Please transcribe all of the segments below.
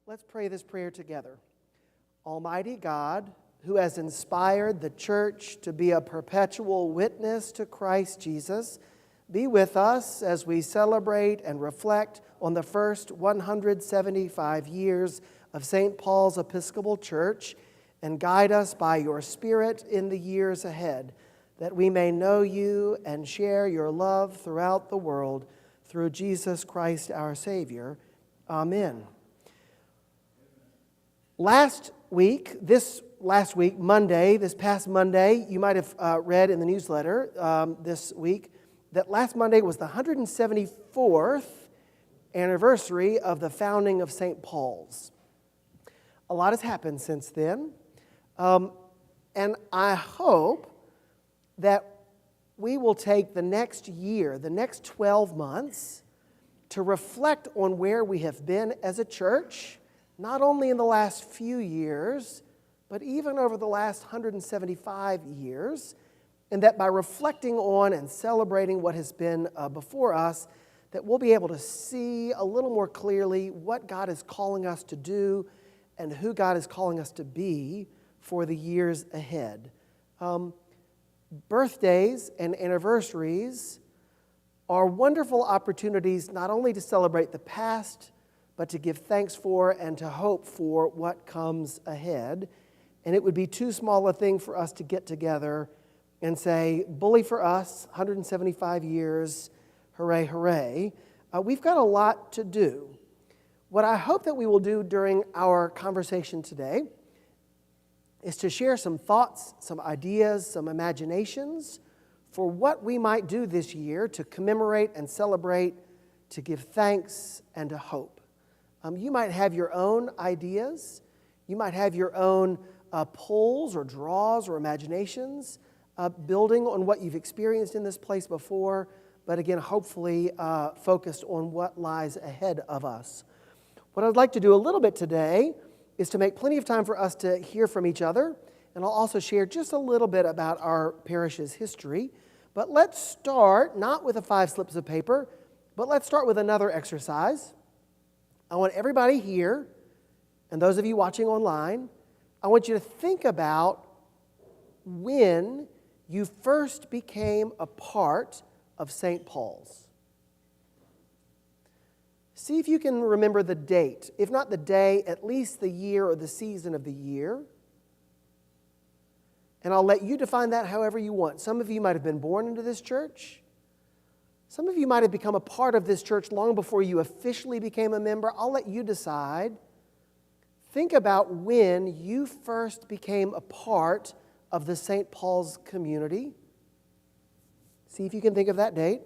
Let's pray this prayer together. Almighty God, who has inspired the church to be a perpetual witness to Christ Jesus, be with us as we celebrate and reflect on the first 175 years of St. Paul's Episcopal Church, and guide us by your Spirit in the years ahead, that we may know you and share your love throughout the world, through Jesus Christ our Savior. Amen. This past Monday, you might have read in the newsletter this week that last Monday was the 174th anniversary of the founding of St. Paul's. A lot has happened since then, and I hope that we will take the next year, the next 12 months, to reflect on where we have been as a church, not only in the last few years, but even over the last 175 years, and that by reflecting on and celebrating what has been before us, that we'll be able to see a little more clearly what God is calling us to do and who God is calling us to be for the years ahead. Birthdays and anniversaries are wonderful opportunities not only to celebrate the past, but to give thanks for and to hope for what comes ahead. And it would be too small a thing for us to get together and say, bully for us, 175 years, hooray, hooray. We've got a lot to do. What I hope that we will do during our conversation today is to share some thoughts, some ideas, some imaginations for what we might do this year to commemorate and celebrate, to give thanks and to hope. You might have your own ideas. You might have your own pulls or draws or imaginations, building on what you've experienced in this place before, but again, hopefully focused on what lies ahead of us. What I'd like to do a little bit today is to make plenty of time for us to hear from each other, and I'll also share just a little bit about our parish's history. But let's start not with 5 slips of paper, but let's start with another exercise. I want everybody here, and those of you watching online, I want you to think about when you first became a part of St. Paul's. See if you can remember the date. If not the day, at least the year or the season of the year. And I'll let you define that however you want. Some of you might have been born into this church. Some of you might have become a part of this church long before you officially became a member. I'll let you decide. Think about when you first became a part of the St. Paul's community. See if you can think of that date.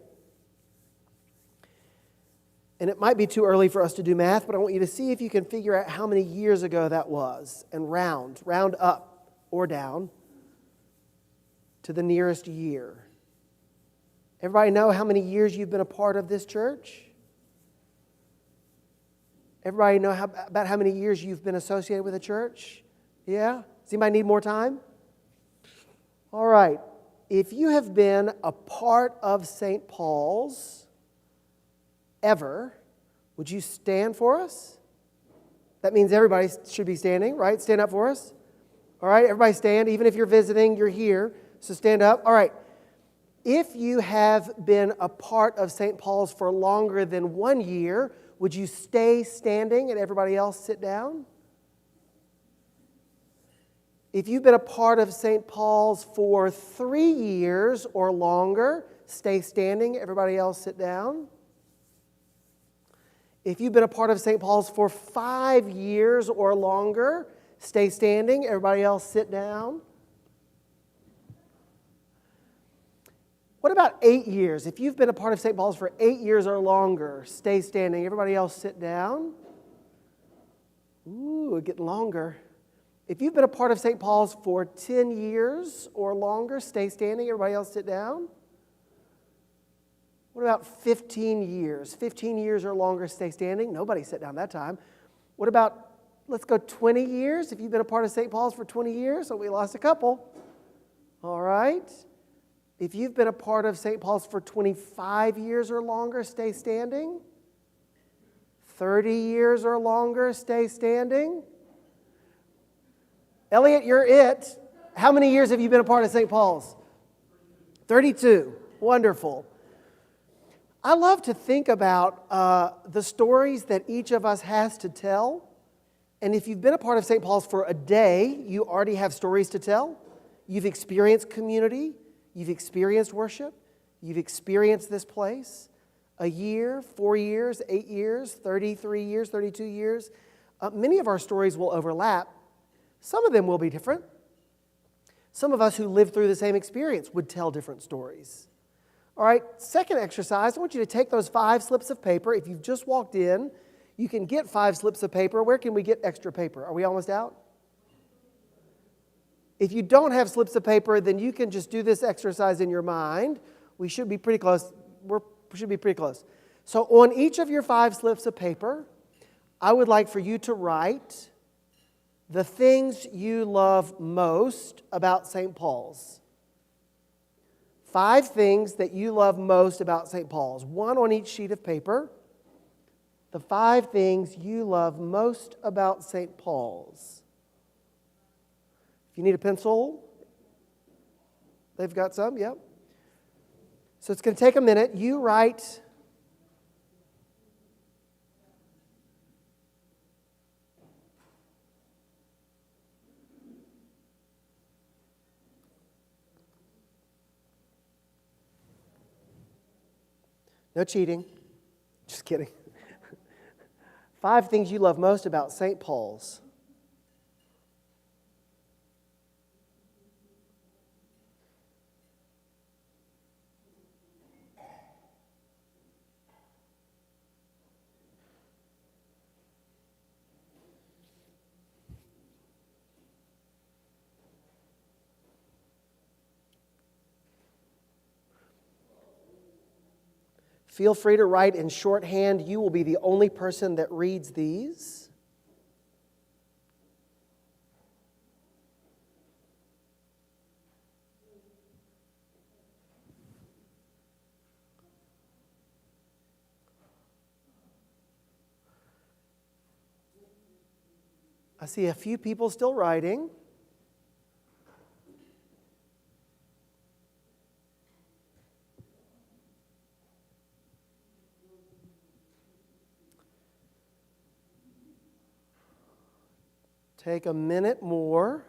And it might be too early for us to do math, but I want you to see if you can figure out how many years ago that was, and round up or down to the nearest year. Everybody know how many years you've been a part of this church? Everybody know about how many years you've been associated with the church? Yeah? Does anybody need more time? All right. If you have been a part of St. Paul's ever, would you stand for us? That means everybody should be standing, right? Stand up for us. All right, everybody stand. Even if you're visiting, you're here, so stand up. All right. If you have been a part of St. Paul's for longer than 1 year, would you stay standing and everybody else sit down? If you've been a part of St. Paul's for 3 years or longer, stay standing, everybody else sit down. If you've been a part of St. Paul's for 5 years or longer, stay standing, everybody else sit down. What about 8 years? If you've been a part of St. Paul's for 8 years or longer, stay standing. Everybody else sit down. Ooh, it's getting longer. If you've been a part of St. Paul's for 10 years or longer, stay standing. Everybody else sit down. What about 15 years? 15 years or longer, stay standing. Nobody sat down that time. What about, let's go 20 years? If you've been a part of St. Paul's for 20 years, so we lost a couple. All right. If you've been a part of St. Paul's for 25 years or longer, stay standing. 30 years or longer, stay standing. Elliot, you're it. How many years have you been a part of St. Paul's? 32. Wonderful. I love to think about the stories that each of us has to tell. And if you've been a part of St. Paul's for a day, you already have stories to tell. You've experienced community. You've experienced worship. You've experienced this place. A year, 4 years, 8 years, 33 years, 32 years. Many of our stories will overlap. Some of them will be different. Some of us who lived through the same experience would tell different stories. All right, second exercise, I want you to take those 5 slips of paper. If you've just walked in, you can get 5 slips of paper. Where can we get extra paper? Are we almost out? If you don't have slips of paper, then you can just do this exercise in your mind. We should be pretty close. We should be pretty close. So on each of your 5 slips of paper, I would like for you to write the things you love most about St. Paul's. 5 things that you love most about St. Paul's. 1 on each sheet of paper. The 5 things you love most about St. Paul's. If you need a pencil, they've got some, yep. So it's going to take a minute. You write no cheating. Just kidding. 5 things you love most about St. Paul's. Feel free to write in shorthand. You will be the only person that reads these. I see a few people still writing. Take a minute more.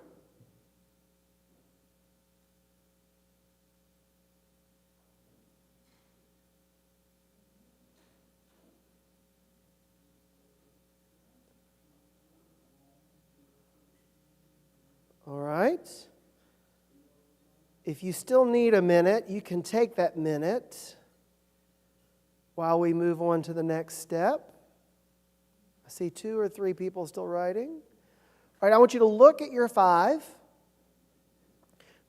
All right. If you still need a minute, you can take that minute while we move on to the next step. I see 2 or 3 people still writing. All right, I want you to look at your 5. I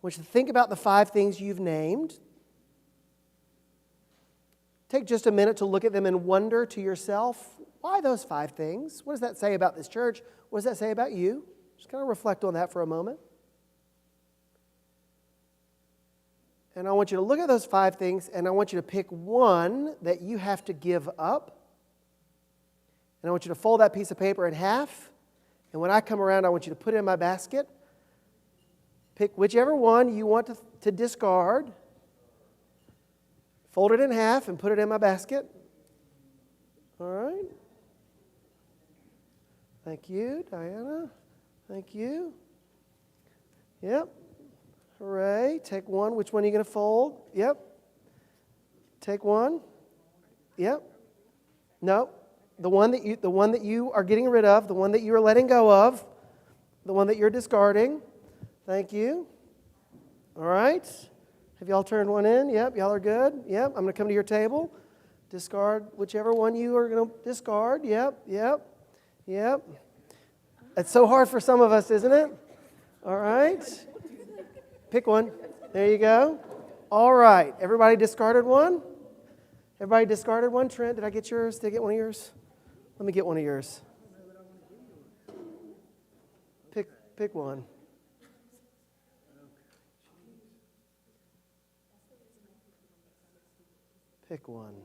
want you to think about the 5 things you've named. Take just a minute to look at them and wonder to yourself, why those 5 things? What does that say about this church? What does that say about you? Just kind of reflect on that for a moment. And I want you to look at those 5 things, and I want you to pick one that you have to give up. And I want you to fold that piece of paper in half. And when I come around, I want you to put it in my basket. Pick whichever one you want to discard. Fold it in half and put it in my basket. All right. Thank you, Diana. Thank you. Yep. Hooray. Take one. Which one are you going to fold? Yep. Take one. Yep. No. The one that you are getting rid of, the one that you are letting go of, the one that you're discarding. Thank you. All right. Have y'all turned one in? Yep. Y'all are good. Yep. I'm going to come to your table. Discard whichever one you are going to discard. Yep. Yep. Yep. It's so hard for some of us, isn't it? All right. Pick one. There you go. All right. Everybody discarded one? Everybody discarded one? Trent, did I get yours? Did I get one of yours? Let me get one of yours. Pick one. Pick one.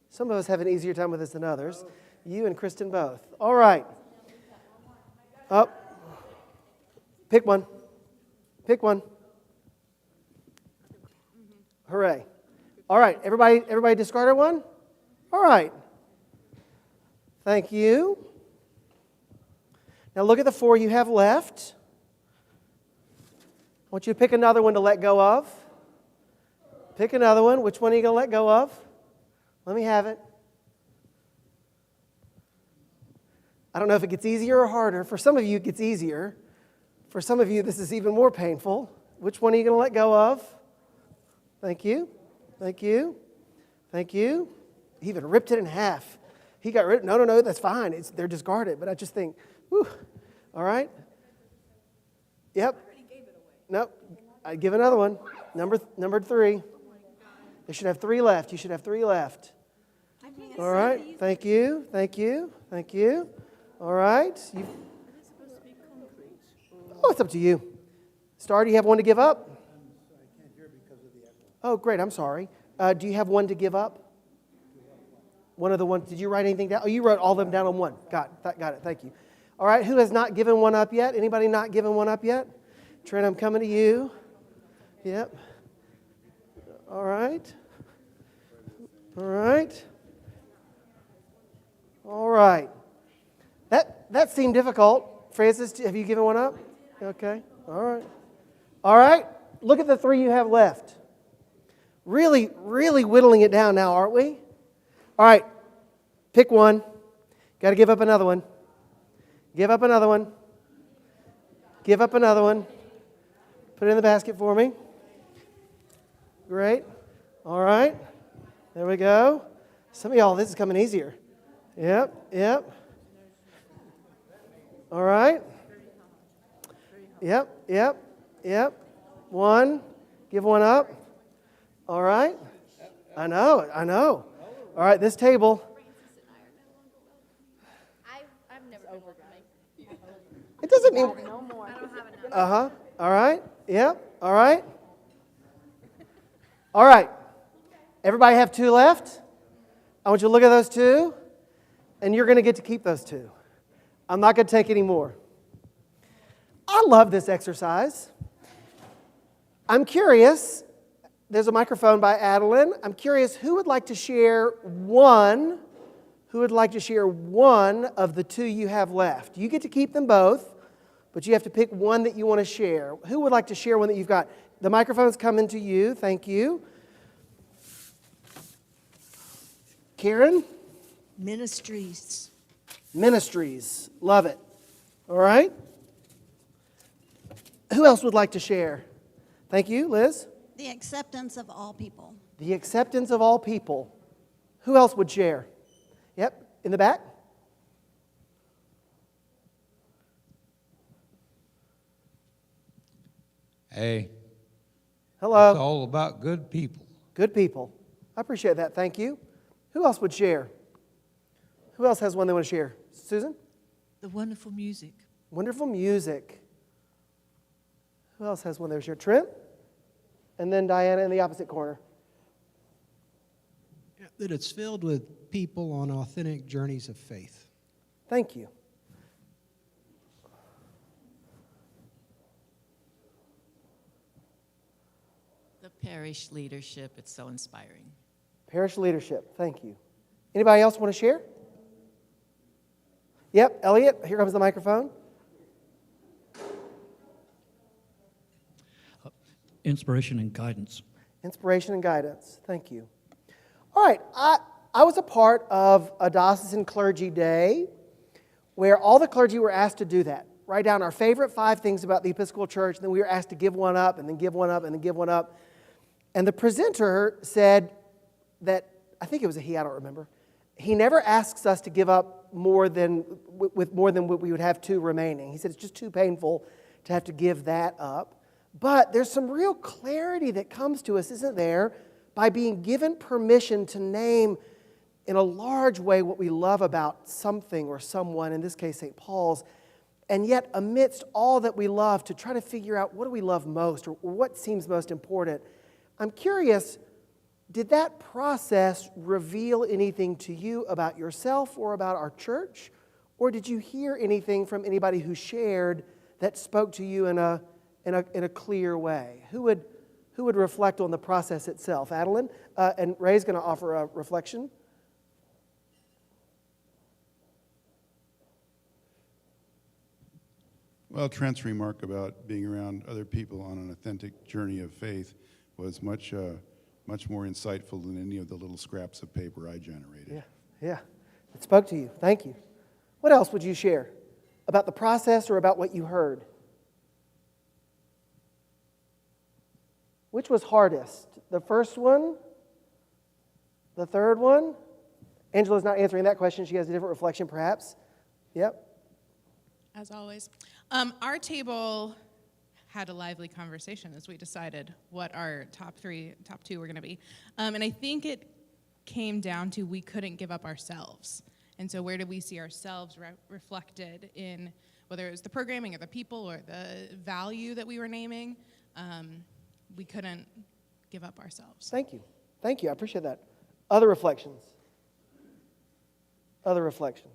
Some of us have an easier time with this than others. You and Kristen both. All right. Up. Pick one. Pick one. Hooray. All right. Everybody discarded one? All right. Thank you. Now look at the 4 you have left. I want you to pick another one to let go of. Pick another one. Which one are you going to let go of? Let me have it. I don't know if it gets easier or harder. For some of you, it gets easier. For some of you, this is even more painful. Which one are you going to let go of? Thank you. Thank you. Thank you. He even ripped it in half. He got rid of it. No, that's fine. They're discarded. But I just think, whew. All right. Yep. Nope. I'd give another one. Number 3. They should have 3 left. You should have 3 left. All right. Thank you. Thank you. Thank you. All right. Oh, it's up to you. Star, do you have one to give up? I can't hear because of the echo. Oh, great. I'm sorry. Do you have one to give up? One of the ones. Did you write anything down? Oh, you wrote all of them down on one. Got it. Thank you. All right. Who has not given one up yet? Anybody not given one up yet? Trent, I'm coming to you. Yep. All right. All right. All right. That seemed difficult. Francis, have you given one up? Okay. All right. All right. Look at the 3 you have left. Really, really whittling it down now, aren't we? All right. Pick one. Got to give up another one. Give up another one. Give up another one. Put it in the basket for me. Great. All right. There we go. Some of y'all, this is coming easier. Yep. All right. Yep. One. Give one up. All right. I know. All right, this table. I've never been over. It doesn't mean... No more. I don't have enough. All right. Yep. All right. All right. Everybody have 2 left? I want you to look at those 2, and you're going to get to keep those 2. I'm not going to take any more. I love this exercise. I'm curious. There's a microphone by Adeline. I'm curious who would like to share one. Who would like to share one of the 2 you have left? You get to keep them both, but you have to pick one that you want to share. Who would like to share one that you've got? The microphone's coming to you. Thank you. Karen? Ministries. Ministries. Love it. All right. Who else would like to share? Thank you, Liz. The acceptance of all people. The acceptance of all people. Who else would share? Yep, in the back. Hey. Hello. It's all about good people. Good people. I appreciate that. Thank you. Who else would share? Who else has one they want to share? Susan? The wonderful music. Wonderful music. Who else has one they want to share? Trent? And then Diana in the opposite corner. That it's filled with people on authentic journeys of faith. Thank you. The parish leadership, it's so inspiring. Parish leadership. Thank you. Anybody else want to share? Yep, Elliot, here comes the microphone. Inspiration and guidance. Inspiration and guidance. Thank you. All right, I was a part of a diocesan clergy day where all the clergy were asked to do that. Write down our favorite 5 things about the Episcopal Church, and then we were asked to give one up, and then give one up, and then give one up. And the presenter said that, I think it was a he, I don't remember, he never asks us to give up more than what we would have 2 remaining. He said it's just too painful to have to give that up. But there's some real clarity that comes to us, isn't there, by being given permission to name in a large way what we love about something or someone, in this case St. Paul's, and yet amidst all that we love to try to figure out what do we love most or what seems most important. I'm curious, did that process reveal anything to you about yourself or about our church? Or did you hear anything from anybody who shared that spoke to you in a clear way? Who would reflect on the process itself? Adeline? And Ray's going to offer a reflection. Well, Trent's remark about being around other people on an authentic journey of faith was much more insightful than any of the little scraps of paper I generated. Yeah. It spoke to you. Thank you. What else would you share about the process or about what you heard? Which was hardest? The first one? The third one? Angela's not answering that question. She has a different reflection, perhaps. Yep. As always. Our table had a lively conversation as we decided what our top two were going to be. And I think it came down to we couldn't give up ourselves. And so where did we see ourselves reflected in, whether it was the programming or the people or the value that we were naming, we couldn't give up ourselves. Thank you. Thank you. I appreciate that. Other reflections? Other reflections?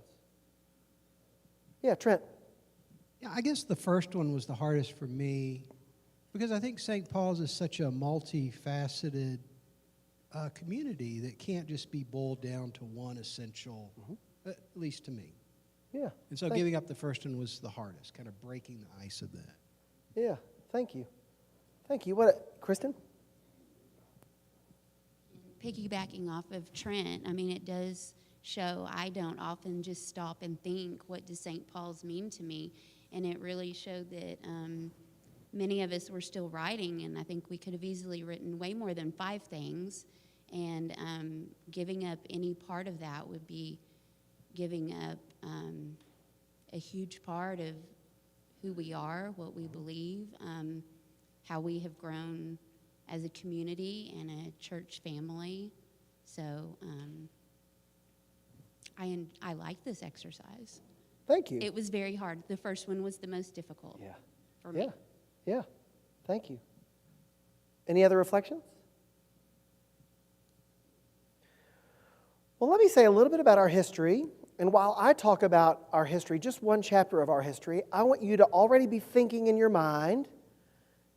Yeah, Trent. Yeah, I guess the first one was the hardest for me because I think St. Paul's is such a multifaceted community that can't just be boiled down to one essential, at least to me. Yeah. And so giving up the first one was the hardest, kind of breaking the ice of that. Yeah. Thank you. Thank you. What, Kristen? Piggybacking off of Trent, I mean, it does show I don't often just stop and think, what does St. Paul's mean to me? And it really showed that many of us were still writing, and I think we could have easily written way more than 5 things. And giving up any part of that would be giving up a huge part of who we are, what we believe, how we have grown as a community and a church family. So I like this exercise. Thank you. It was very hard. The first one was the most difficult for me. Yeah. Thank you. Any other reflections? Well, let me say a little bit about our history. And while I talk about our history, just one chapter of our history, I want you to already be thinking in your mind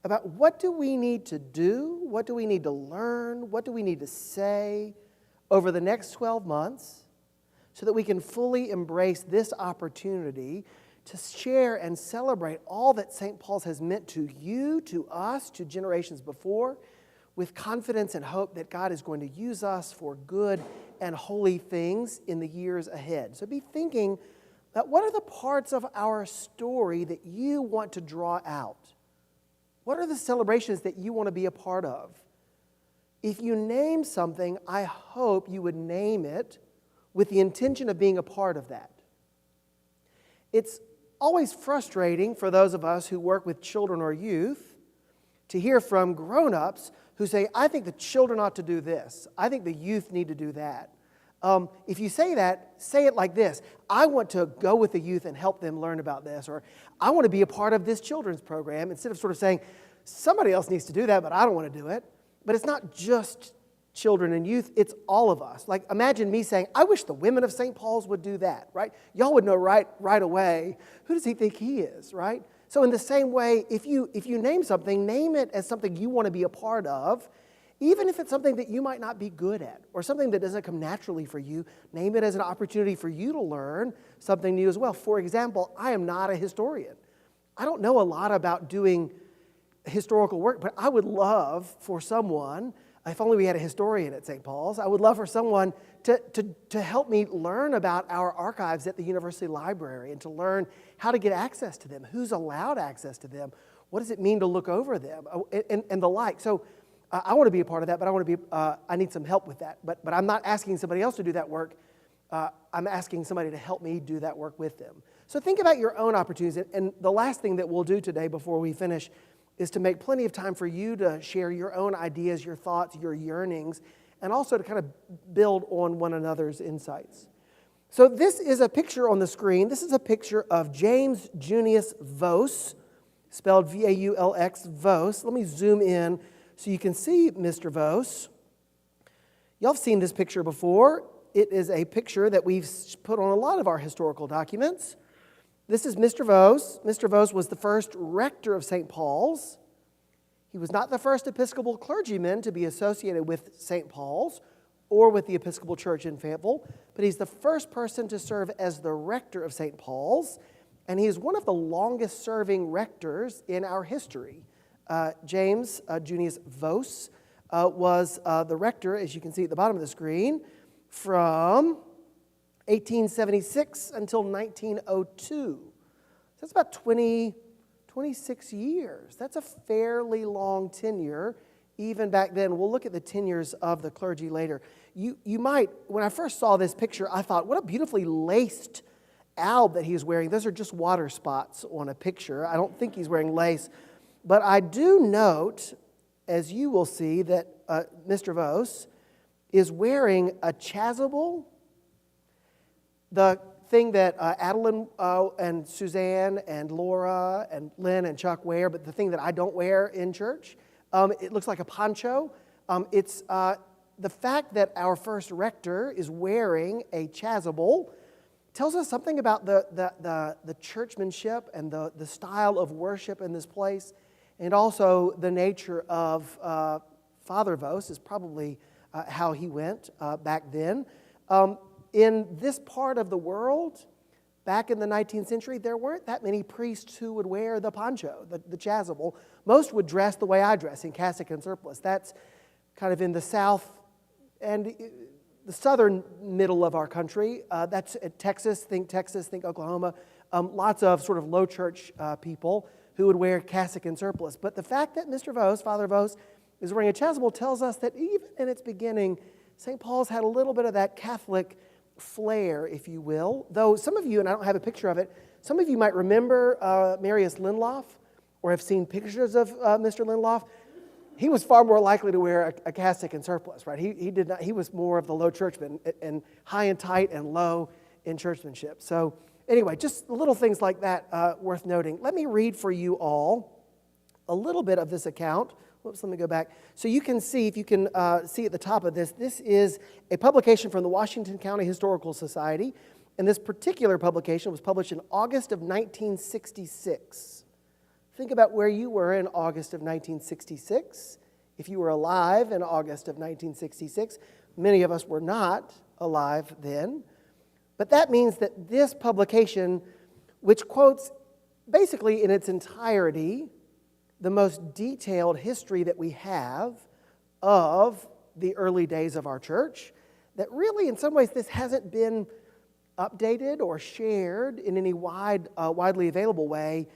about what do we need to do, what do we need to learn, what do we need to say over the next 12 months so that we can fully embrace this opportunity to share and celebrate all that St. Paul's has meant to you, to us, to generations before, with confidence and hope that God is going to use us for good and holy things in the years ahead. So be thinking about what are the parts of our story that you want to draw out? What are the celebrations that you want to be a part of? If you name something, I hope you would name it with the intention of being a part of that. It's always frustrating for those of us who work with children or youth to hear from grown-ups who say, I think the children ought to do this. I think the youth need to do that. If you say that, say it like this. I want to go with the youth and help them learn about this, or I want to be a part of this children's program, instead of sort of saying, somebody else needs to do that, but I don't want to do it. But it's not just children and youth, it's all of us. Like, imagine me saying, I wish the women of St. Paul's would do that, right? Y'all would know right away, who does he think he is, right? So in the same way, if you name something, name it as something you want to be a part of, even if it's something that you might not be good at, or something that doesn't come naturally for you, name it as an opportunity for you to learn something new as well. For example, I am not a historian. I don't know a lot about doing historical work, but I would love for someone, if only we had a historian at St. Paul's, I would love for someone to help me learn about our archives at the University Library and to learn how to get access to them, who's allowed access to them, what does it mean to look over them, and the like. So I want to be a part of that, but I need some help with that. But I'm not asking somebody else to do that work. I'm asking somebody to help me do that work with them. So think about your own opportunities. And the last thing that we'll do today before we finish is to make plenty of time for you to share your own ideas, your thoughts, your yearnings, and also to kind of build on one another's insights. So this is a picture on the screen. This is a picture of James Junius Vos, spelled V-A-U-L-X, Vos. Let me zoom in so you can see Mr. Vos. Y'all have seen this picture before. It is a picture that we've put on a lot of our historical documents. This is Mr. Vos. Mr. Vos was the first rector of St. Paul's. He was not the first Episcopal clergyman to be associated with St. Paul's or with the Episcopal Church in Fayetteville, but he's the first person to serve as the rector of St. Paul's, and he is one of the longest-serving rectors in our history. James Junius Vos was the rector, as you can see at the bottom of the screen, from 1876 until 1902. That's about 26 years. That's a fairly long tenure, even back then. We'll look at the tenures of the clergy later. You might, when I first saw this picture, I thought, what a beautifully laced alb that he's wearing. Those are just water spots on a picture. I don't think he's wearing lace. But I do note, as you will see, that Mr. Vos is wearing a chasuble, the thing that Adeline and Suzanne and Laura and Lynn and Chuck wear, but the thing that I don't wear in church. It looks like a poncho. It's the fact that our first rector is wearing a chasuble tells us something about the churchmanship and the style of worship in this place, and also the nature of Father Vos is probably how he went back then. In this part of the world, back in the 19th century, there weren't that many priests who would wear the poncho, the chasuble. Most would dress the way I dress, in cassock and surplice. That's kind of in the south and the southern middle of our country. That's Texas, think Oklahoma. Lots of sort of low church people who would wear cassock and surplice. But the fact that Mr. Vos, Father Vos, is wearing a chasuble tells us that even in its beginning, St. Paul's had a little bit of that Catholic flair, if you will. Though some of you, and I don't have a picture of it, some of you might remember Marius Lindlof or have seen pictures of Mr. Lindlof. He was far more likely to wear a cassock and surplice, right? He did not. He was more of the low churchman and high and tight and low in churchmanship. So anyway, just little things like that worth noting. Let me read for you all a little bit of this account. Whoops, let me go back. So you can see, if you can see at the top of this, this is a publication from the Washington County Historical Society. And this particular publication was published in August of 1966. Think about where you were in August of 1966. If you were alive in August of 1966, many of us were not alive then. But that means that this publication, which quotes basically in its entirety the most detailed history that we have of the early days of our church, that really in some ways this hasn't been updated or shared in any widely available way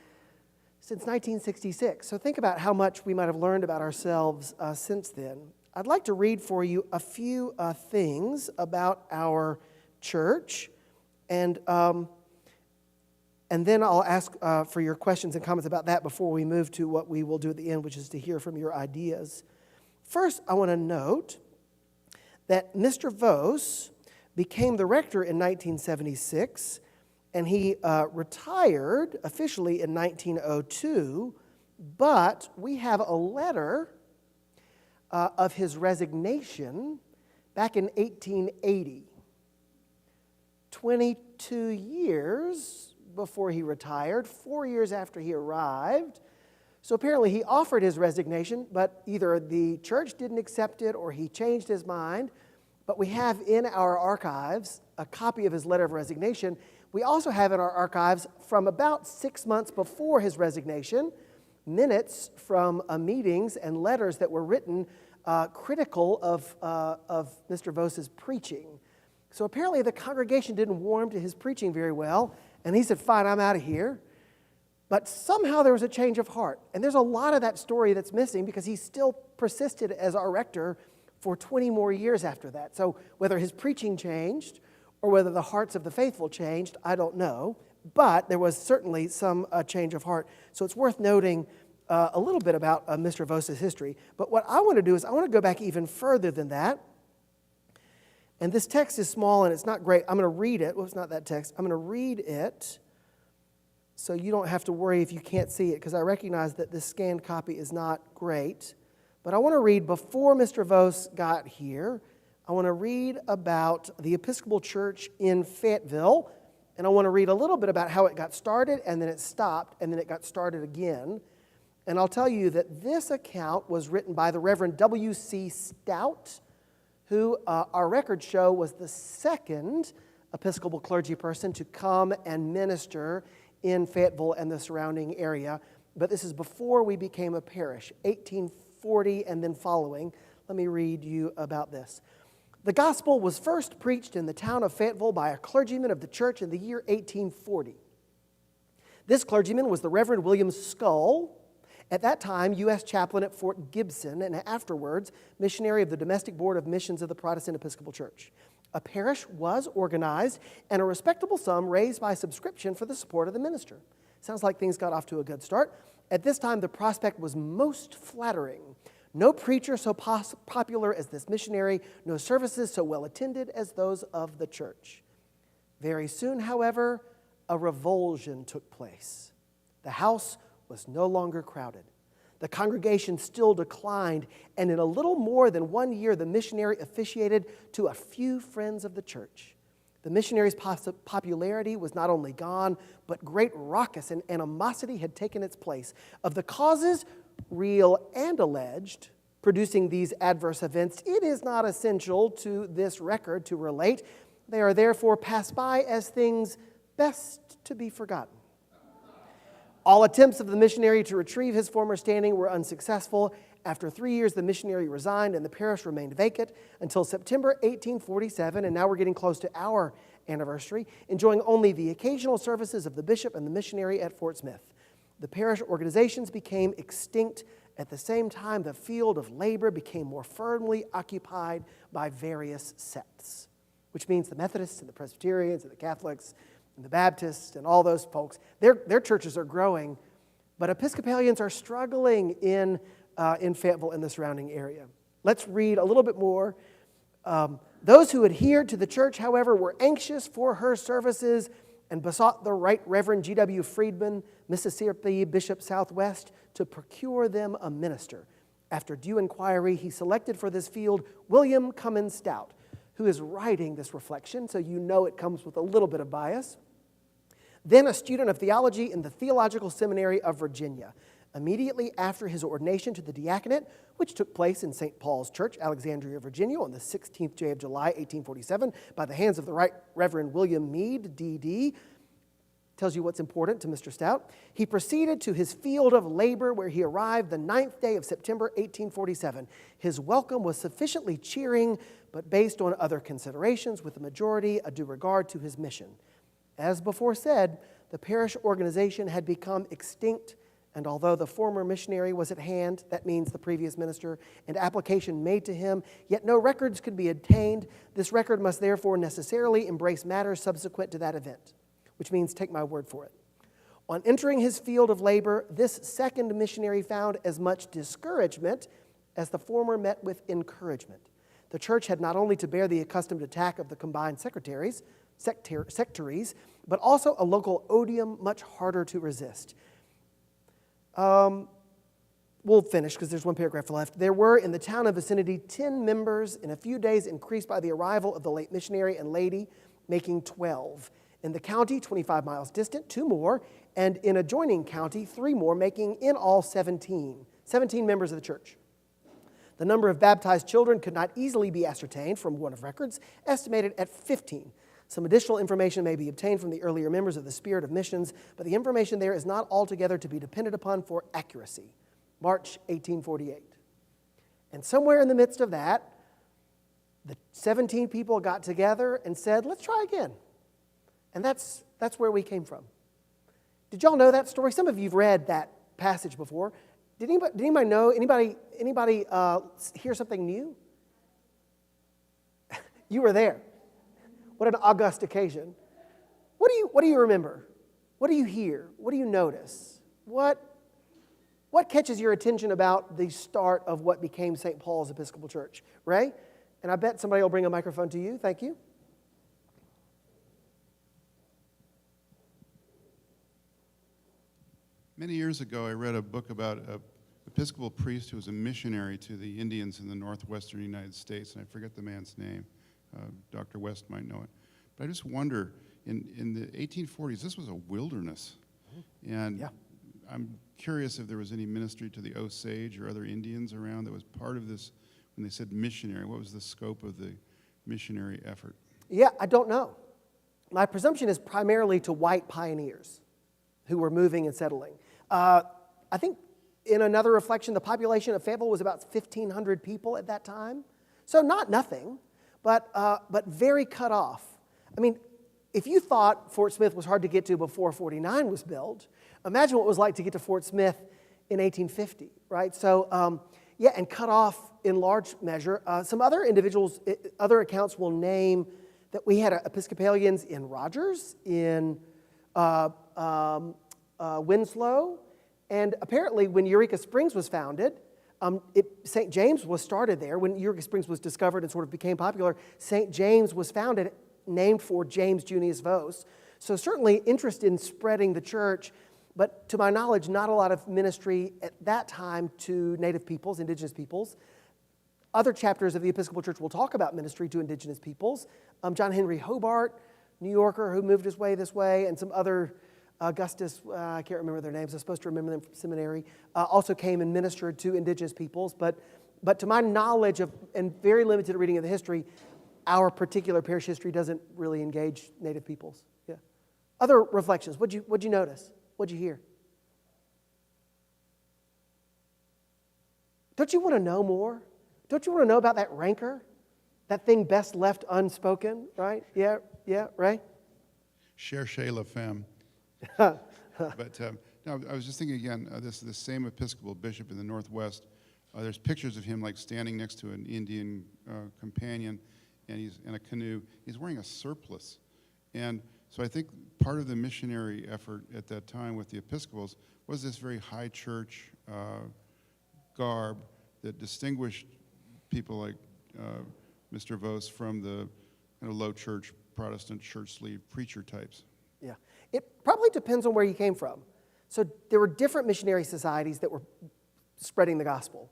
since 1966. So think about how much we might have learned about ourselves since then. I'd like to read for you a few things about our church, and then I'll ask for your questions and comments about that before we move to what we will do at the end, which is to hear from your ideas. First, I want to note that Mr. Vos became the rector in 1976, and he retired officially in 1902, but we have a letter of his resignation back in 1880. 22 years before he retired, 4 years after he arrived. So apparently he offered his resignation, but either the church didn't accept it or he changed his mind. But we have in our archives a copy of his letter of resignation. We also have in our archives from about 6 months before his resignation, minutes from meetings and letters that were written critical of Mr. Vos's preaching. So apparently the congregation didn't warm to his preaching very well, and he said, fine, I'm out of here. But somehow there was a change of heart. And there's a lot of that story that's missing because he still persisted as our rector for 20 more years after that. So whether his preaching changed or whether the hearts of the faithful changed, I don't know. But there was certainly some change of heart. So it's worth noting a little bit about Mr. Vos's history. But what I want to do is I want to go back even further than that. And this text is small and it's not great. I'm going to read it. Well, it's not that text. I'm going to read it so you don't have to worry if you can't see it, because I recognize that this scanned copy is not great. But I want to read before Mr. Vos got here. I want to read about the Episcopal Church in Fayetteville, and I want to read a little bit about how it got started, and then it stopped, and then it got started again. And I'll tell you that this account was written by the Reverend W.C. Stout, who our records show was the second Episcopal clergy person to come and minister in Fayetteville and the surrounding area. But this is before we became a parish, 1840 and then following. Let me read you about this. The gospel was first preached in the town of Fayetteville by a clergyman of the church in the year 1840. This clergyman was the Reverend William Scull, at that time U.S. chaplain at Fort Gibson, and afterwards missionary of the Domestic Board of Missions of the Protestant Episcopal Church. A parish was organized and a respectable sum raised by subscription for the support of the minister. Sounds like things got off to a good start. At this time, the prospect was most flattering. No preacher so popular as this missionary, no services so well attended as those of the church. Very soon, however, a revulsion took place. The house was no longer crowded. The congregation still declined, and in a little more than 1 year, the missionary officiated to a few friends of the church. The missionary's popularity was not only gone, but great raucous and animosity had taken its place. Of the causes, real and alleged, producing these adverse events, it is not essential to this record to relate. They are therefore passed by as things best to be forgotten. All attempts of the missionary to retrieve his former standing were unsuccessful. After 3 years, the missionary resigned and the parish remained vacant until September 1847, and now we're getting close to our anniversary, enjoying only the occasional services of the bishop and the missionary at Fort Smith. The parish organizations became extinct. At the same time, the field of labor became more firmly occupied by various sects, which means the Methodists and the Presbyterians and the Catholics and the Baptists and all those folks, their churches are growing, but Episcopalians are struggling in Fayetteville and the surrounding area. Let's read a little bit more. Those who adhered to the church, however, were anxious for her services and besought the Right Reverend G.W. Friedman, Mississippi Bishop Southwest, to procure them a minister. After due inquiry, he selected for this field William Cummins Stout, who is writing this reflection, so you know it comes with a little bit of bias. Then a student of theology in the Theological Seminary of Virginia. Immediately after his ordination to the diaconate, which took place in St. Paul's Church, Alexandria, Virginia, on the 16th day of July, 1847, by the hands of the Right Reverend William Meade, D.D., tells you what's important to Mr. Stout. He proceeded to his field of labor, where he arrived the 9th day of September, 1847. His welcome was sufficiently cheering, but based on other considerations, with the majority a due regard to his mission. As before said, the parish organization had become extinct, and although the former missionary was at hand, that means the previous minister, and application made to him, yet no records could be obtained. This record must therefore necessarily embrace matters subsequent to that event, which means take my word for it. On entering his field of labor, this second missionary found as much discouragement as the former met with encouragement. The church had not only to bear the accustomed attack of the combined sectaries, but also a local odium much harder to resist. We'll finish because there's one paragraph left. There were in the town and vicinity 10 members, in a few days increased by the arrival of the late missionary and lady, making 12. In the county, 25 miles distant, 2 more, and in adjoining county, 3 more, making in all 17. 17 members of the church. The number of baptized children could not easily be ascertained from one of records, estimated at 15. Some additional information may be obtained from the earlier members of the Spirit of Missions, but the information there is not altogether to be depended upon for accuracy. March 1848. And somewhere in the midst of that, the 17 people got together and said, let's try again. And that's where we came from. Did y'all know that story? Some of you've read that passage before. Did anybody know? Anybody hear something new? You were there. What an august occasion. What do you remember? What do you hear? What do you notice? What catches your attention about the start of what became St. Paul's Episcopal Church? Ray? And I bet somebody will bring a microphone to you. Thank you. Many years ago, I read a book about a Episcopal priest who was a missionary to the Indians in the northwestern United States, and I forget the man's name. Dr. West might know it. But I just wonder, in the 1840s, this was a wilderness. And Yeah. I'm curious if there was any ministry to the Osage or other Indians around that was part of this. When they said missionary, what was the scope of the missionary effort? Yeah, I don't know. My presumption is primarily to white pioneers who were moving and settling. I think in another reflection, the population of Fayetteville was about 1,500 people at that time. So not nothing, but very cut off. I mean, if you thought Fort Smith was hard to get to before 49 was built, imagine what it was like to get to Fort Smith in 1850, right? So, yeah, and cut off in large measure. Some other individuals, other accounts will name that we had Episcopalians in Rogers, in Winslow, and apparently when Eureka Springs was founded, St. James was started there. When Eureka Springs was discovered and sort of became popular, St. James was founded, named for James Junius Vos. So certainly interest in spreading the church, but to my knowledge, not a lot of ministry at that time to Native peoples, indigenous peoples. Other chapters of the Episcopal Church will talk about ministry to indigenous peoples. John Henry Hobart, New Yorker, who moved his way this way, and some other, Augustus, I can't remember their names, I'm supposed to remember them from seminary, also came and ministered to indigenous peoples. But to my knowledge of, and very limited reading of the history, our particular parish history doesn't really engage Native peoples. Yeah. Other reflections, what'd you notice? What'd you hear? Don't you want to know more? Don't you want to know about that rancor? That thing best left unspoken, right? Yeah, right? Cherchez la femme. But no, I was just thinking again, this same Episcopal bishop in the Northwest, there's pictures of him like standing next to an Indian companion, and he's in a canoe. He's wearing a surplice. And so I think part of the missionary effort at that time with the Episcopals was this very high church garb that distinguished people like Mr. Vos from the kind of low church Protestant church sleeve preacher types. Yeah. It probably depends on where you came from. So there were different missionary societies that were spreading the gospel.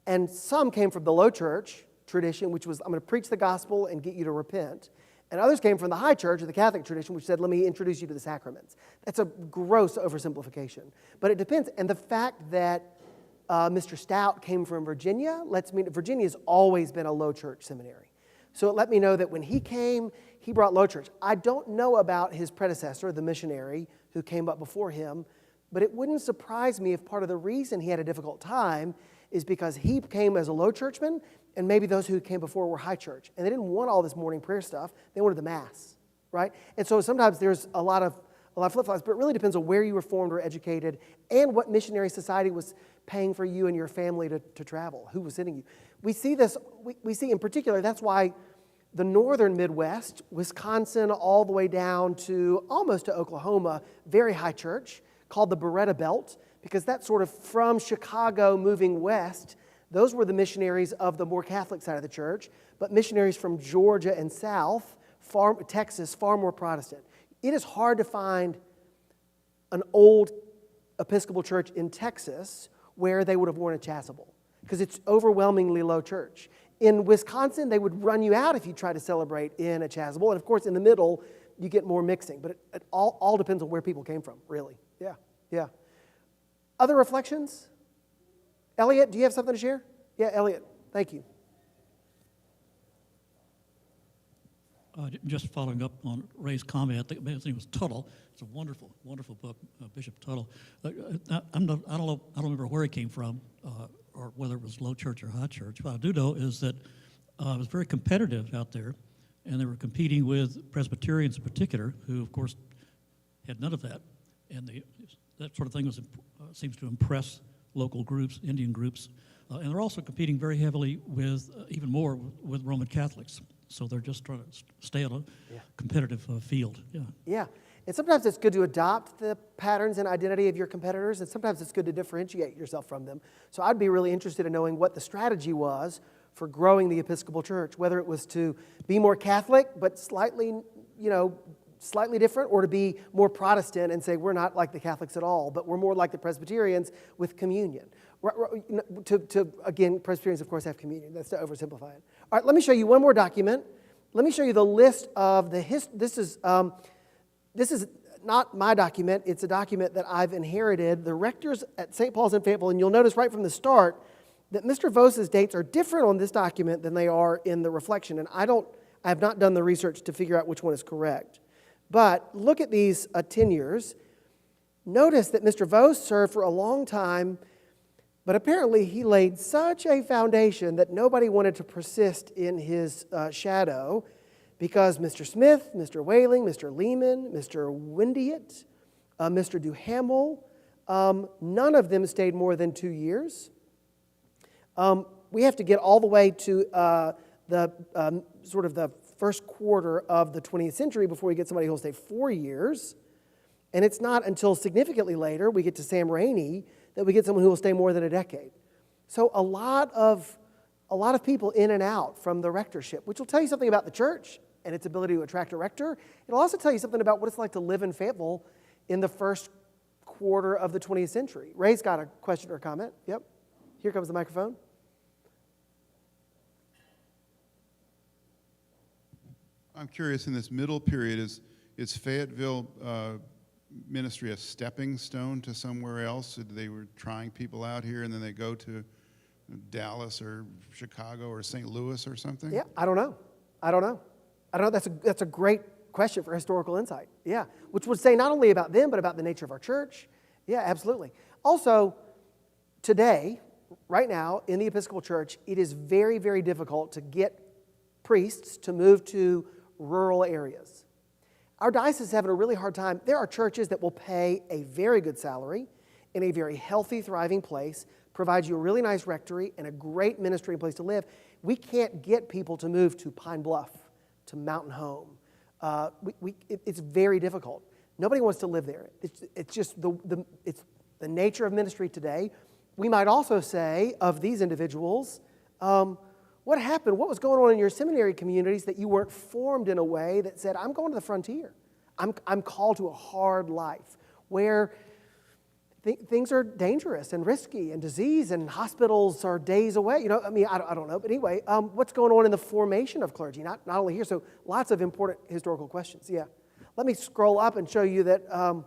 And some came from the low church tradition, which was, I'm going to preach the gospel and get you to repent. And others came from the high church or the Catholic tradition, which said, let me introduce you to the sacraments. That's a gross oversimplification. But it depends. And the fact that Mr. Stout came from Virginia lets me know Virginia's always been a low church seminary. So it let me know that when he came, he brought low church. I don't know about his predecessor, the missionary, who came up before him, but it wouldn't surprise me if part of the reason he had a difficult time is because he came as a low churchman, and maybe those who came before were high church. And they didn't want all this morning prayer stuff. They wanted the Mass, right? And so sometimes there's a lot of flip-flops, but it really depends on where you were formed or educated and what missionary society was paying for you and your family to travel, who was sending you. We see this, we see in particular, that's why the northern Midwest, Wisconsin all the way down to almost to Oklahoma, very high church, called the Beretta Belt, because that's sort of from Chicago moving west. Those were the missionaries of the more Catholic side of the church, but missionaries from Georgia and south, Texas, far more Protestant. It is hard to find an old Episcopal church in Texas where they would have worn a chasuble, because it's overwhelmingly low church. In Wisconsin, they would run you out if you try to celebrate in a chasuble. And of course, in the middle, you get more mixing. But it all depends on where people came from, really. Yeah. Other reflections? Elliot, do you have something to share? Yeah, Elliot, thank you. Just following up on Ray's comment, I think his name was Tuttle. It's a wonderful, wonderful book, Bishop Tuttle. I don't remember where he came from, or whether it was low church or high church. What I do know is that it was very competitive out there, and they were competing with Presbyterians in particular, who, of course, had none of that. And that sort of thing seems to impress local groups, Indian groups. And they're also competing very heavily with, even more, with Roman Catholics. So they're just trying to stay on a competitive field. Yeah. And sometimes it's good to adopt the patterns and identity of your competitors, and sometimes it's good to differentiate yourself from them. So I'd be really interested in knowing what the strategy was for growing the Episcopal Church, whether it was to be more Catholic but slightly different, or to be more Protestant and say we're not like the Catholics at all, but we're more like the Presbyterians with communion. Again, Presbyterians, of course, have communion. That's to oversimplify it. All right, let me show you one more document. Let me show you the list of the This is not my document. It's a document that I've inherited. The rectors at St. Paul's in Fayetteville, and you'll notice right from the start that Mr. Voss's dates are different on this document than they are in the reflection. And I have not done the research to figure out which one is correct. But look at these tenures. Notice that Mr. Voss served for a long time, but apparently he laid such a foundation that nobody wanted to persist in his shadow, because Mr. Smith, Mr. Whaling, Mr. Lehman, Mr. Windiett, Mr. Duhamel, none of them stayed more than 2 years. We have to get all the way to the sort of the first quarter of the 20th century before we get somebody who will stay 4 years. And it's not until significantly later we get to Sam Rainey that we get someone who will stay more than a decade. So a lot of people in and out from the rectorship, which will tell you something about the church and its ability to attract a rector. It'll also tell you something about what it's like to live in Fayetteville in the first quarter of the 20th century. Ray's got a question or a comment. Yep. Here comes the microphone. I'm curious, in this middle period, is Fayetteville ministry a stepping stone to somewhere else? They were trying people out here, and then they go to Dallas or Chicago or St. Louis or something? Yeah, I don't know. That's a great question for historical insight. Yeah, which would say not only about them, but about the nature of our church. Yeah, absolutely. Also, today, right now, in the Episcopal Church, it is very, very difficult to get priests to move to rural areas. Our diocese is having a really hard time. There are churches that will pay a very good salary in a very healthy, thriving place, provide you a really nice rectory and a great ministry and place to live. We can't get people to move to Pine Bluff, to Mountain Home. It's very difficult. Nobody wants to live there. It's just it's the nature of ministry today. We might also say of these individuals, what happened? What was going on in your seminary communities that you weren't formed in a way that said, I'm going to the frontier. I'm called to a hard life where things are dangerous and risky and disease and hospitals are days away. I don't know. But anyway, what's going on in the formation of clergy? Not only here, so lots of important historical questions. Yeah. Let me scroll up and show you that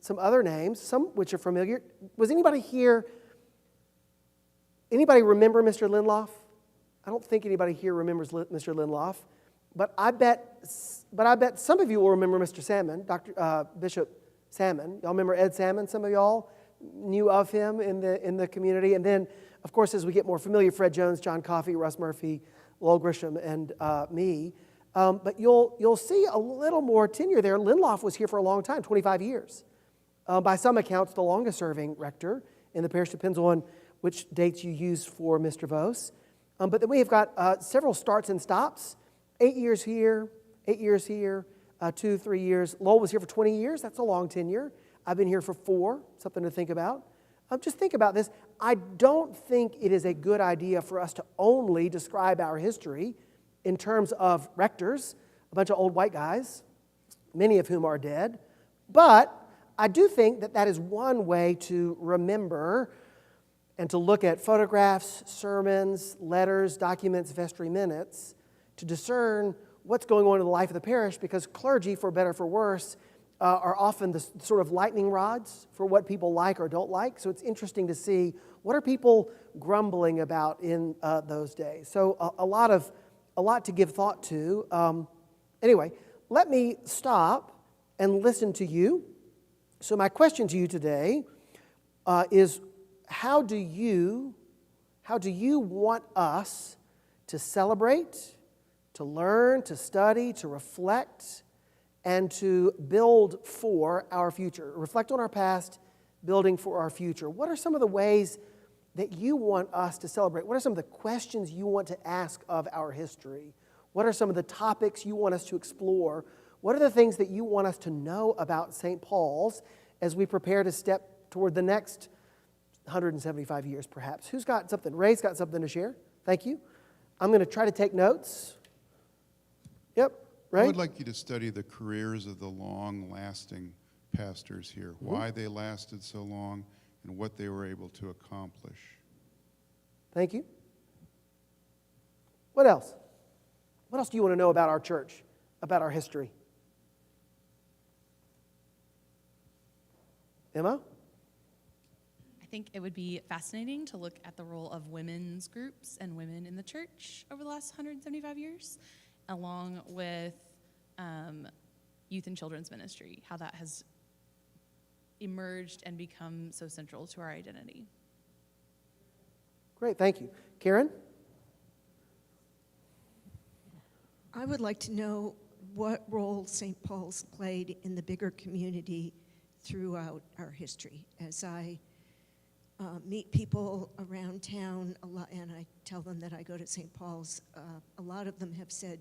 some other names, some which are familiar. Was anybody here? Anybody remember Mr. Linloff? I don't think anybody here remembers Mr. Linloff, but I bet some of you will remember Mr. Salmon, Bishop Salmon. Y'all remember Ed Salmon? Some of y'all knew of him in the community. And then, of course, as we get more familiar, Fred Jones, John Coffey, Russ Murphy, Lowell Grisham, and me. But you'll see a little more tenure there. Linloff was here for a long time, 25 years. By some accounts, the longest-serving rector in the parish. Depends on which dates you use for Mr. Voss. But then we have got several starts and stops. 8 years here, 8 years here, 2, 3 years. Lowell was here for 20 years. That's a long tenure. I've been here for 4, something to think about. Just think about this. I don't think it is a good idea for us to only describe our history in terms of rectors, a bunch of old white guys, many of whom are dead. But I do think that is one way to remember and to look at photographs, sermons, letters, documents, vestry minutes, to discern what's going on in the life of the parish, because clergy, for better or for worse, are often the sort of lightning rods for what people like or don't like. So it's interesting to see what are people grumbling about in those days. So a lot to give thought to. Anyway, let me stop and listen to you. So my question to you today is, how do you want us to celebrate, to learn, to study, to reflect, and to build for our future? Reflect on our past, building for our future. What are some of the ways that you want us to celebrate? What are some of the questions you want to ask of our history? What are some of the topics you want us to explore? What are the things that you want us to know about St. Paul's as we prepare to step toward the next 175 years, perhaps? Who's got something? Ray's got something to share. Thank you. I'm going to try to take notes. Yep, Ray? I would like you to study the careers of the long-lasting pastors here, why they lasted so long, and what they were able to accomplish. Thank you. What else? What else do you want to know about our church, about our history? Emma? I think it would be fascinating to look at the role of women's groups and women in the church over the last 175 years, along with youth and children's ministry, how that has emerged and become so central to our identity. Great, thank you. Karen? I would like to know what role St. Paul's played in the bigger community throughout our history. As I meet people around town a lot, and I tell them that I go to St. Paul's, a lot of them have said,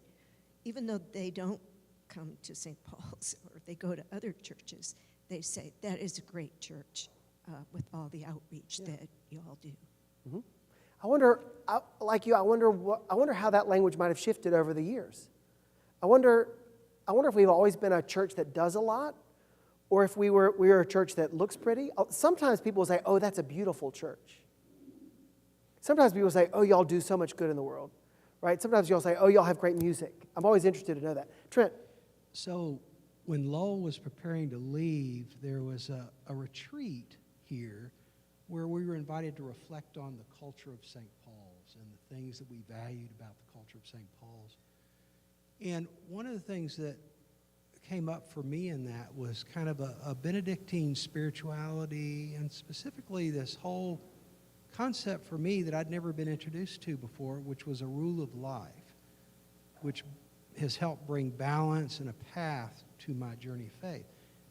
even though they don't come to St. Paul's or they go to other churches, they say, that is a great church with all the outreach that you all do. Mm-hmm. I wonder, like you, I wonder how that language might have shifted over the years. I wonder if we've always been a church that does a lot, or if we were a church that looks pretty. Sometimes people will say, oh, that's a beautiful church. Sometimes people say, oh, y'all do so much good in the world, right? Sometimes y'all say, oh, y'all have great music. I'm always interested to know that. Trent. So when Lowell was preparing to leave, there was a retreat here where we were invited to reflect on the culture of St. Paul's and the things that we valued about the culture of St. Paul's. And one of the things that came up for me in that was kind of a Benedictine spirituality, and specifically this whole concept for me that I'd never been introduced to before, which was a rule of life, which has helped bring balance and a path to my journey of faith.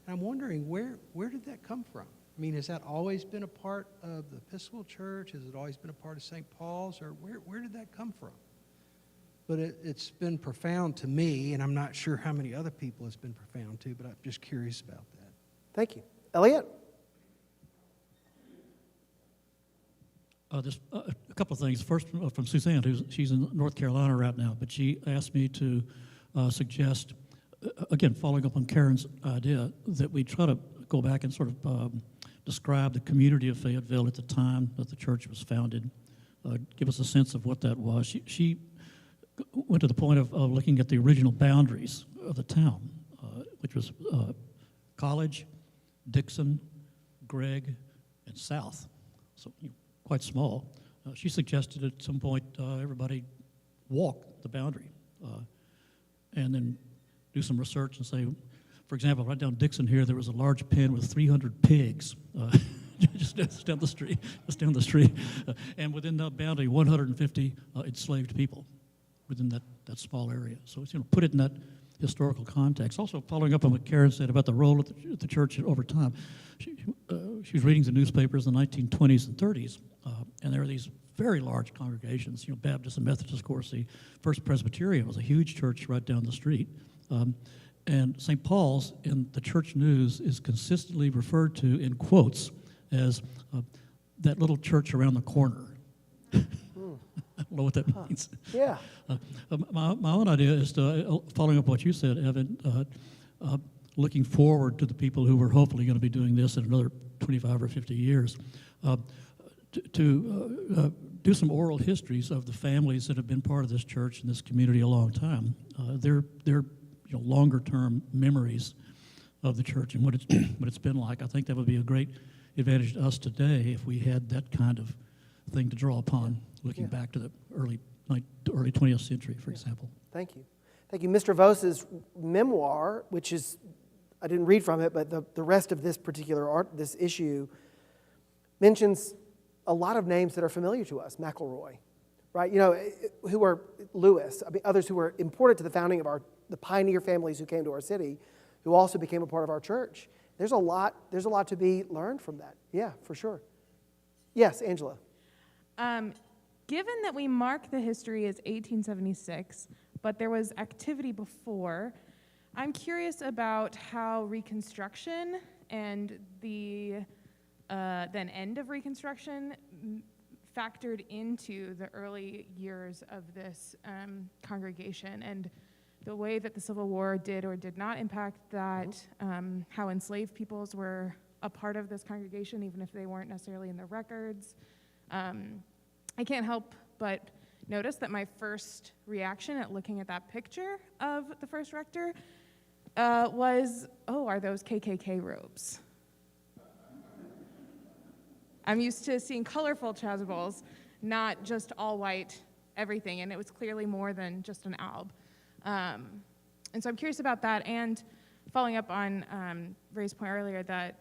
And I'm wondering, where did that come from? I mean, has that always been a part of the Episcopal Church? Has it always been a part of St. Paul's? Or where did that come from? But it's been profound to me, and I'm not sure how many other people it's been profound to, but I'm just curious about that. Thank you. Elliot? A couple of things. First, from Suzanne, she's in North Carolina right now, but she asked me to suggest, again, following up on Karen's idea, that we try to go back and sort of describe the community of Fayetteville at the time that the church was founded, give us a sense of what that was. She went to the point of looking at the original boundaries of the town, which was College, Dixon, Gregg, and South, so quite small. She suggested at some point everybody walk the boundary and then do some research and say, for example, right down Dixon here, there was a large pen with 300 pigs just down the street, and within that boundary, 150 enslaved people within that small area. So it's, put it in that historical context. Also, following up on what Karen said about the role of the church over time, she was reading the newspapers in the 1920s and 30s, and there were these very large congregations, Baptist and Methodist, of course. The First Presbyterian was a huge church right down the street. And St. Paul's in the church news is consistently referred to in quotes as that little church around the corner. I don't know what that means. Yeah. My own idea is to, following up what you said, Evan, looking forward to the people who were hopefully going to be doing this in another 25 or 50 years, to do some oral histories of the families that have been part of this church and this community a long time. They're longer-term memories of the church and what it's been like. I think that would be a great advantage to us today if we had that kind of thing to draw upon, looking back to the early 20th century, for example. Thank you. Thank you. Mr. Vose's memoir, which is, I didn't read from it, but the rest of this particular this issue mentions a lot of names that are familiar to us. McElroy, right? Who are Lewis, others who were important to the founding of the pioneer families who came to our city, who also became a part of our church. There's a lot to be learned from that. Yeah, for sure. Yes, Angela. Given that we mark the history as 1876, but there was activity before, I'm curious about how Reconstruction and the then end of Reconstruction factored into the early years of this congregation, and the way that the Civil War did or did not impact that, how enslaved peoples were a part of this congregation, even if they weren't necessarily in the records. I can't help but notice that my first reaction at looking at that picture of the first rector was, oh, are those KKK robes? I'm used to seeing colorful chasubles, not just all white everything, and it was clearly more than just an alb. And so I'm curious about that, and following up on Ray's point earlier, that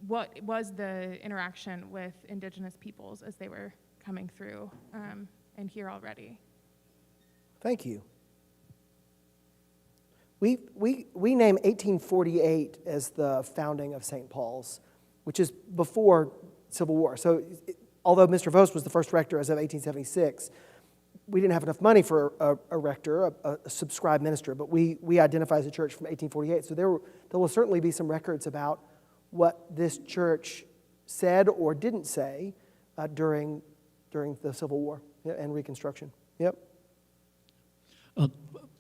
what was the interaction with indigenous peoples as they were coming through and here already? Thank you. We name 1848 as the founding of St. Paul's, which is before Civil War. So although Mr. Vos was the first rector as of 1876, we didn't have enough money for a rector, a subscribed minister, but we identify as a church from 1848. So there will certainly be some records about what this church said or didn't say during the Civil War and Reconstruction. Yep.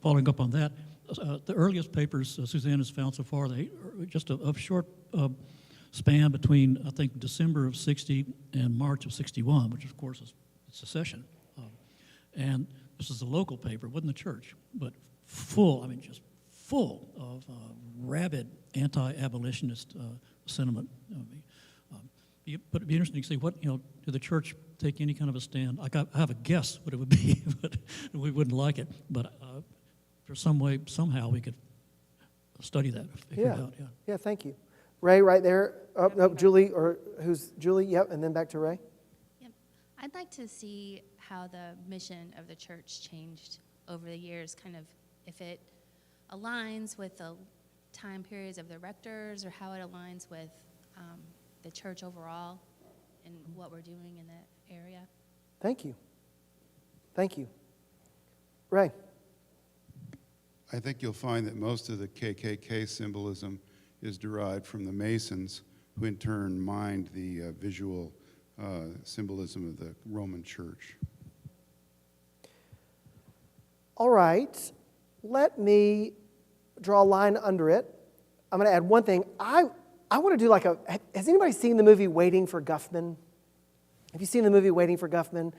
Following up on that, the earliest papers Suzanne has found so far, they are just a short span between, I think, December of 60 and March of 61, which of course is secession. And this is a local paper, it wasn't the church, but just full of rabid anti-abolitionist sentiment. But it'd be interesting to see did the church take any kind of a stand? I have a guess what it would be, but we wouldn't like it. But for somehow we could study that, figure it out. Yeah, thank you. Ray, right there. Oh, no, Julie, or who's Julie? Yep, and then back to Ray. Yep. I'd like to see how the mission of the church changed over the years, kind of if it aligns with the time periods of the rectors or how it aligns with the church overall and what we're doing in that area. Thank you. Thank you. Ray. I think you'll find that most of the KKK symbolism is derived from the Masons, who in turn mined the visual symbolism of the Roman Church. All right, let me draw a line under it. I'm going to add one thing. I want to do has anybody seen the movie Waiting for Guffman? Have you seen the movie Waiting for Guffman?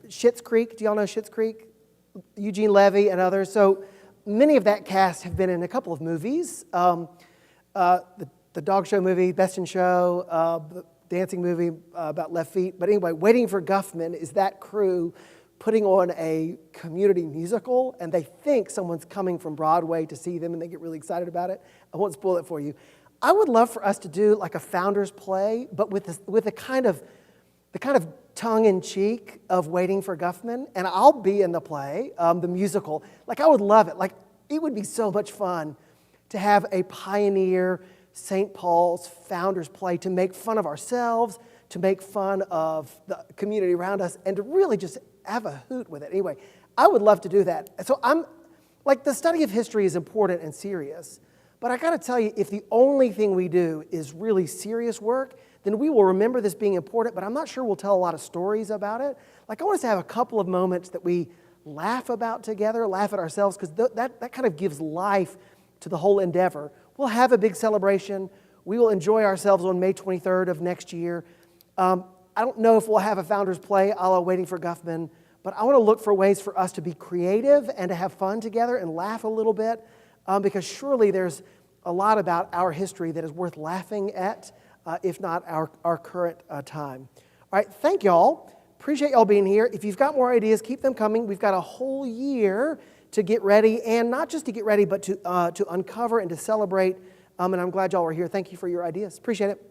Schitt's Creek, do y'all know Schitt's Creek? Eugene Levy and others. So many of that cast have been in a couple of movies. The dog show movie, Best in Show, the dancing movie about Left Feet. But anyway, Waiting for Guffman is that crew putting on a community musical, and they think someone's coming from Broadway to see them, and they get really excited about it. I won't spoil it for you. I would love for us to do like a founders play, but with the kind of tongue-in-cheek of Waiting for Guffman, and I'll be in the play, the musical. I would love it. It would be so much fun to have a pioneer St. Paul's founders play, to make fun of ourselves, to make fun of the community around us, and to really just have a hoot with it. Anyway, I would love to do that. So the study of history is important and serious, but I gotta tell you, if the only thing we do is really serious work, then we will remember this being important, but I'm not sure we'll tell a lot of stories about it. I want us to have a couple of moments that we laugh about together, laugh at ourselves, because that kind of gives life to the whole endeavor. We'll have a big celebration. We will enjoy ourselves on May 23rd of next year. I don't know if we'll have a founders play a la Waiting for Guffman, but I want to look for ways for us to be creative and to have fun together and laugh a little bit, because surely there's a lot about our history that is worth laughing at, if not our current time. All right, thank y'all. Appreciate y'all being here. If you've got more ideas, keep them coming. We've got a whole year to get ready, and not just to get ready, but to uncover and to celebrate. And I'm glad y'all were here. Thank you for your ideas. Appreciate it.